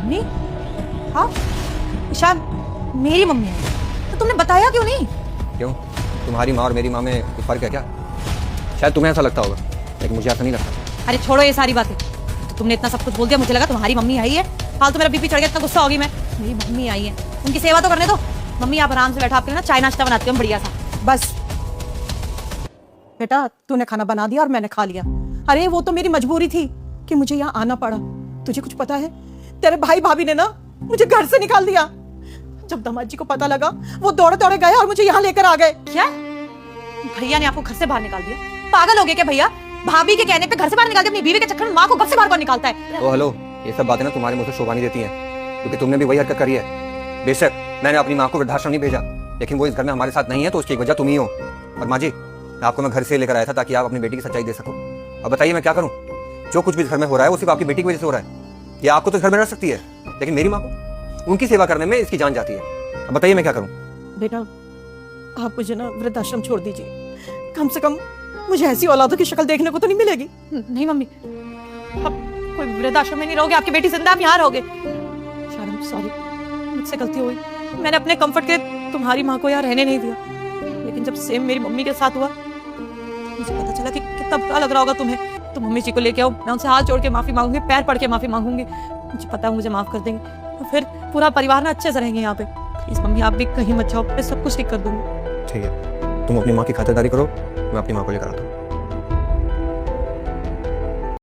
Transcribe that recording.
Mummy? हाँ ईशान, मेरी mummy है। तो तुमने बताया क्यों नहीं? क्यों? तुम्हारी माँ और मेरी माँ में कोई फर्क है क्या? शायद तुम्हें ऐसा लगता होगा, लेकिन मुझे ऐसा नहीं लगता। अरे छोड़ो ये सारी बातें। तो तुमने इतना सब कुछ बोल दिया, मुझे लगा तुम्हारी मम्मी आई है। हाल तो मेरा बीपी चढ़ गया, इतना गुस्सा होगी मैं। मेरी मम्मी आई है, उनकी सेवा तो करने दो। मम्मी आप आराम से बैठा, आपके लिए ना चाय नाश्ता बनाती हूँ बढ़िया सा। बस बेटा, तूने खाना बना दिया और मैंने खा लिया। अरे वो तो मेरी मजबूरी थी कि मुझे यहाँ आना पड़ा। तुझे कुछ पता है, तेरे भाई भाभी ने ना मुझे घर से निकाल दिया। जब दामाद जी को पता लगा, वो दौड़े दौड़े गए और मुझे यहाँ लेकर आ गए। क्या भैया ने आपको घर से बाहर निकाल दिया? पागल हो गए क्या भैया? भाभी के कहने पे घर से बाहर निकाल दिया? अपनी बीवी के चक्कर में माँ को घर से बाहर कौन निकालता है? ओ हेलो, ये सब बातें ना तुम्हारे मुंह से शोभा नहीं देती हैं, क्योंकि तुमने भी वही हरकत करी है। बेशक मैंने अपनी माँ को वृद्धाश्रम नहीं भेजा, लेकिन वो इस घर में हमारे साथ नहीं है, तो उसकी एक वजह तुम ही हो। और माँ जी, आपको मैं घर से लेकर आया था ताकि आप अपनी बेटी की सच्चाई दे सको। अब बताइए मैं क्या करूँ? जो कुछ भी इस घर में हो रहा है वो सिर्फ आपकी बेटी की वजह से हो रहा है। ये आपको तो इस घर में रह सकती है, लेकिन मेरी माँ को, उनकी सेवा करने में इसकी जान जाती है। अब बताइए मैं क्या करूँ? बेटा, आप मुझे ना वृद्धाश्रम छोड़ दीजिए। कम से कम मुझे ऐसी औलादों की शक्ल देखने को तो नहीं मिलेगी। नहीं मम्मी, अब कोई वृद्धाश्रम में नहीं रहोगे, आपकी बेटी जिंदा, आप यहाँ रहोगे। शायद सॉरी, मुझसे गलती हो गई। मैंने अपने कंफर्ट के लिए तुम्हारी माँ को यहाँ रहने नहीं दिया, लेकिन जब सेम मेरी मम्मी के साथ हुआ, मुझे पता चला कि कितना बुरा लग रहा होगा तुम्हें। तो मम्मी जी को लेके आओ, मैं उनसे हाथ जोड़ के माफी मांगूंगी, पैर पड़ के माफी मांगूंगी। मुझे पता है मुझे माफ कर देंगे, तो फिर पूरा परिवार ना अच्छे से रहेंगे यहाँ पे। प्लीज मम्मी, आप भी कहीं मत जाओ, मैं सब कुछ ठीक कर दूंगी। ठीक है, तुम अपनी माँ की खातिरदारी करो, मैं अपनी माँ को लेकर आता हूँ।